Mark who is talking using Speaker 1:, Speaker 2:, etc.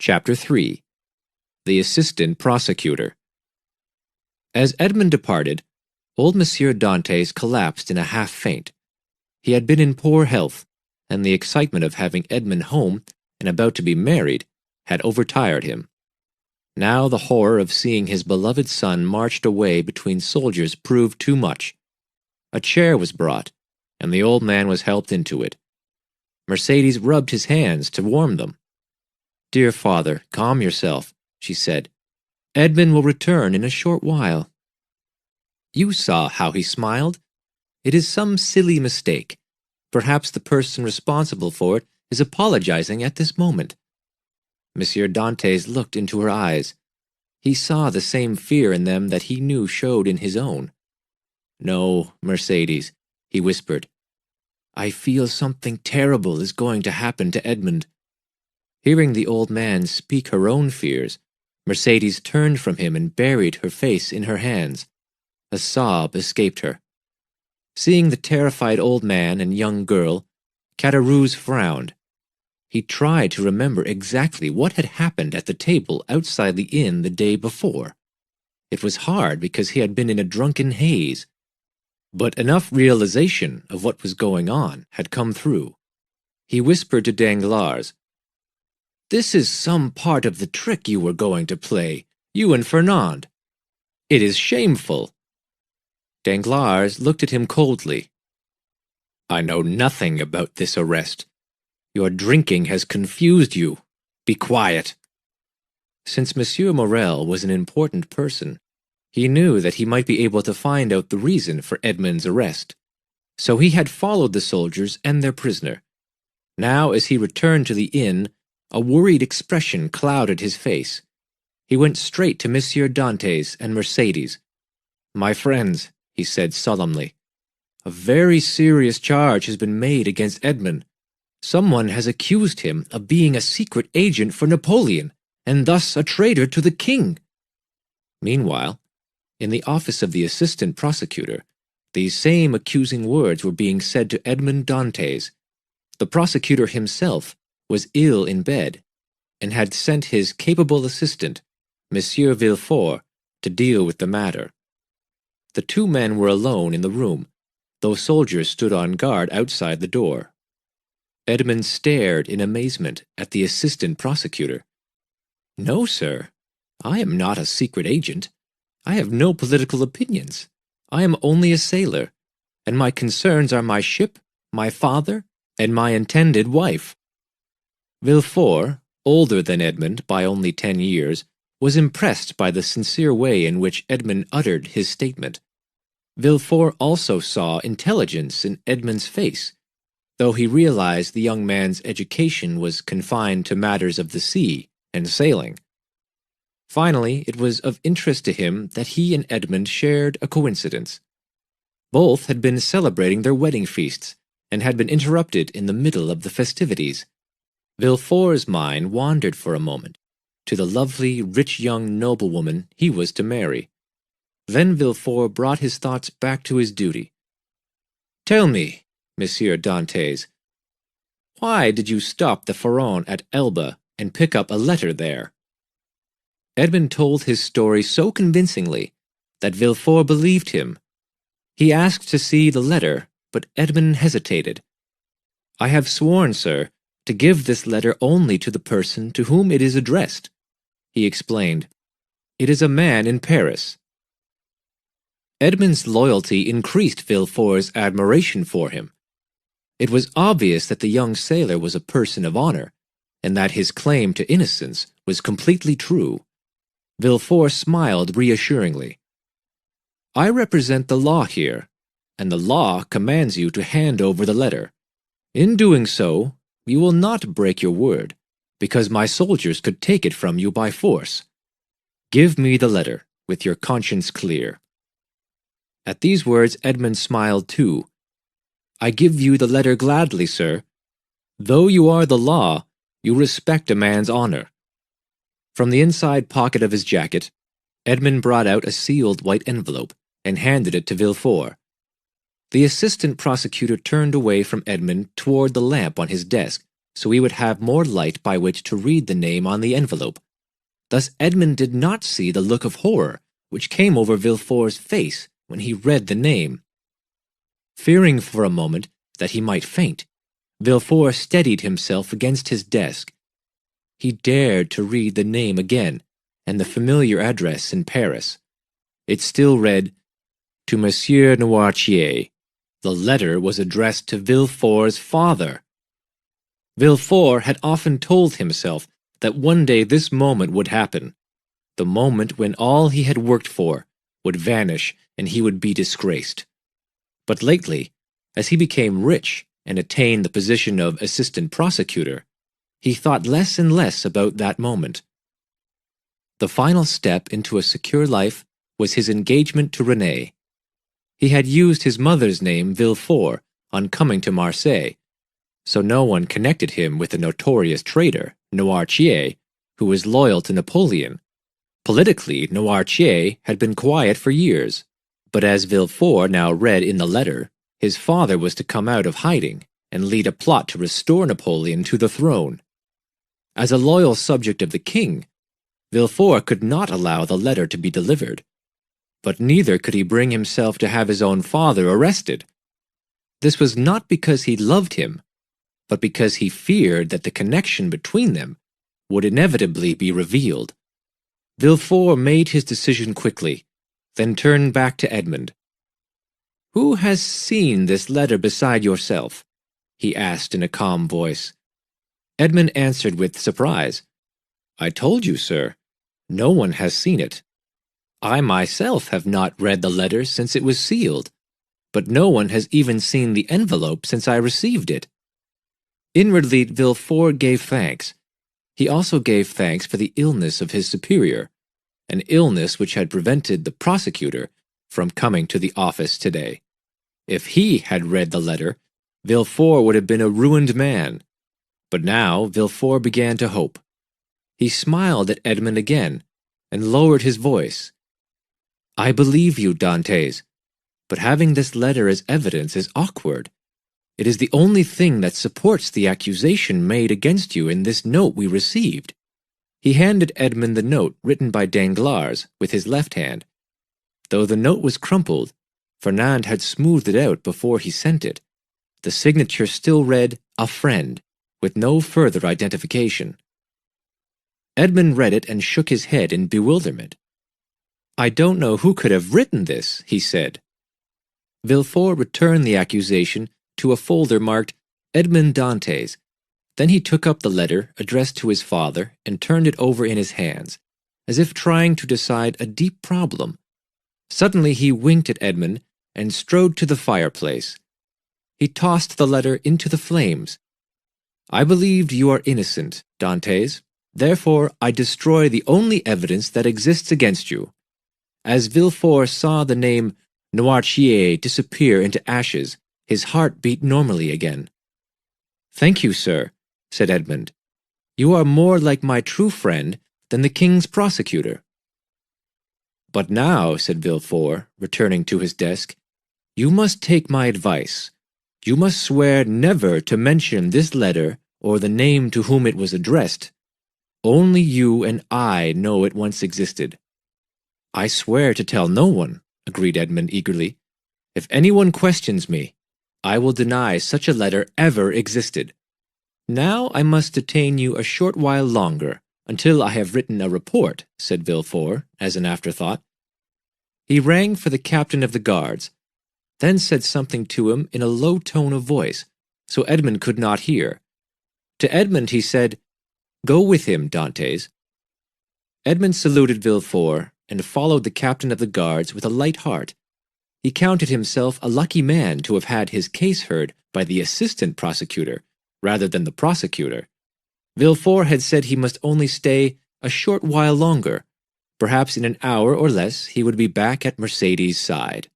Speaker 1: Chapter 3. The Assistant Prosecutor. As Edmund departed, old Monsieur Dantès collapsed in a half-faint. He had been in poor health, and the excitement of having Edmund home and about to be married had overtired him. Now the horror of seeing his beloved son marched away between soldiers proved too much. A chair was brought, and the old man was helped into it. Mercedes rubbed his hands to warm them. "Dear father, calm yourself," she said. "Edmund will return in a short while." You saw how he smiled. It is some silly mistake. Perhaps the person responsible for it is apologizing at this moment. Monsieur Dantès looked into her eyes. He saw the same fear in them that he knew showed in his own. "No, Mercedes," he whispered. "I feel something terrible is going to happen to Edmund." Hearing the old man speak her own fears, Mercedes turned from him and buried her face in her hands. A sob escaped her. Seeing the terrified old man and young girl, Caderousse frowned. He tried to remember exactly what had happened at the table outside the inn the day before. It was hard because he had been in a drunken haze. But enough realization of what was going on had come through. He whispered to Danglars, "This is some part of the trick you were going to play, you and Fernand. It is shameful." Danglars looked at him coldly. "I know nothing about this arrest. Your drinking has confused you. Be quiet." Since Monsieur Morel was an important person, he knew that he might be able to find out the reason for Edmund's arrest. So he had followed the soldiers and their prisoner. Now, as he returned to the inn, a worried expression clouded his face. He went straight to Monsieur Dantès and Mercedes. "My friends," he said solemnly, "a very serious charge has been made against Edmund. Someone has accused him of being a secret agent for Napoleon, and thus a traitor to the king." Meanwhile, in the office of the assistant prosecutor, these same accusing words were being said to Edmond Dantès. The prosecutor himself was ill in bed, and had sent his capable assistant, Monsieur Villefort, to deal with the matter. The two men were alone in the room, though soldiers stood on guard outside the door. Edmund stared in amazement at the assistant prosecutor. "No, sir, I am not a secret agent. I have no political opinions. I am only a sailor, and my concerns are my ship, my father, and my intended wife." Villefort, older than Edmund by only 10 years, was impressed by the sincere way in which Edmund uttered his statement. Villefort also saw intelligence in Edmund's face, though he realized the young man's education was confined to matters of the sea and sailing. Finally, it was of interest to him that he and Edmund shared a coincidence. Both had been celebrating their wedding feasts, and had been interrupted in the middle of the festivities. Villefort's mind wandered for a moment to the lovely, rich young noblewoman he was to marry. Then Villefort brought his thoughts back to his duty. "Tell me, Monsieur Dantès, why did you stop the Pharaon at Elba and pick up a letter there?" Edmund told his story so convincingly that Villefort believed him. He asked to see the letter, but Edmund hesitated. "I have sworn, sir, to give this letter only to the person to whom it is addressed," he explained. "It is a man in Paris." Edmund's loyalty increased Villefort's admiration for him. It was obvious that the young sailor was a person of honor, and that his claim to innocence was completely true. Villefort smiled reassuringly. "I represent the law here, and the law commands you to hand over the letter. In doing so, you will not break your word, because my soldiers could take it from you by force. Give me the letter, with your conscience clear." At these words Edmund smiled too. "I give you the letter gladly, sir. Though you are the law, you respect a man's honor." From the inside pocket of his jacket, Edmund brought out a sealed white envelope and handed it to Villefort. The assistant prosecutor turned away from Edmund toward the lamp on his desk, so he would have more light by which to read the name on the envelope. Thus Edmund did not see the look of horror which came over Villefort's face when he read the name. Fearing for a moment that he might faint, Villefort steadied himself against his desk. He dared to read the name again, and the familiar address in Paris. It still read, "To Monsieur Noirtier." The letter was addressed to Villefort's father. Villefort had often told himself that one day this moment would happen, the moment when all he had worked for would vanish and he would be disgraced. But lately, as he became rich and attained the position of assistant prosecutor, he thought less and less about that moment. The final step into a secure life was his engagement to Renée. He had used his mother's name Villefort on coming to Marseille, so no one connected him with the notorious traitor, Noirtier, who was loyal to Napoleon. Politically, Noirtier had been quiet for years, but as Villefort now read in the letter, his father was to come out of hiding and lead a plot to restore Napoleon to the throne. As a loyal subject of the king, Villefort could not allow the letter to be delivered, but neither could he bring himself to have his own father arrested. This was not because he loved him, but because he feared that the connection between them would inevitably be revealed. Villefort made his decision quickly, then turned back to Edmund. "Who has seen this letter beside yourself?" he asked in a calm voice. Edmund answered with surprise, "I told you, sir, no one has seen it. I myself have not read the letter since it was sealed, but no one has even seen the envelope since I received it." Inwardly, Villefort gave thanks. He also gave thanks for the illness of his superior, an illness which had prevented the prosecutor from coming to the office today. If he had read the letter, Villefort would have been a ruined man. But now Villefort began to hope. He smiled at Edmund again, and lowered his voice. "I believe you, Dantes, but having this letter as evidence is awkward. It is the only thing that supports the accusation made against you in this note we received." He handed Edmund the note written by Danglars with his left hand. Though the note was crumpled, Fernand had smoothed it out before he sent it. The signature still read, "A friend," with no further identification. Edmund read it and shook his head in bewilderment. "I don't know who could have written this," he said. Villefort returned the accusation to a folder marked Edmund Dantes. Then he took up the letter addressed to his father and turned it over in his hands, as if trying to decide a deep problem. Suddenly he winked at Edmund and strode to the fireplace. He tossed the letter into the flames. "I believed you are innocent, Dantes. Therefore I destroy the only evidence that exists against you." As Villefort saw the name Noirtier disappear into ashes, his heart beat normally again. "Thank you, sir," said Edmund. "You are more like my true friend than the king's prosecutor." "But now," said Villefort, returning to his desk, "you must take my advice. You must swear never to mention this letter or the name to whom it was addressed. Only you and I know it once existed." "I swear to tell no one," agreed Edmund eagerly. "If anyone questions me, I will deny such a letter ever existed. Now I must detain you a short while longer, until I have written a report," said Villefort, as an afterthought. He rang for the captain of the guards, then said something to him in a low tone of voice, so Edmund could not hear. To Edmund he said, "Go with him, Dantes." Edmund saluted Villefort and followed the captain of the guards with a light heart. He counted himself a lucky man to have had his case heard by the assistant prosecutor rather than the prosecutor. Villefort had said he must only stay a short while longer. Perhaps in an hour or less he would be back at Mercédès' side.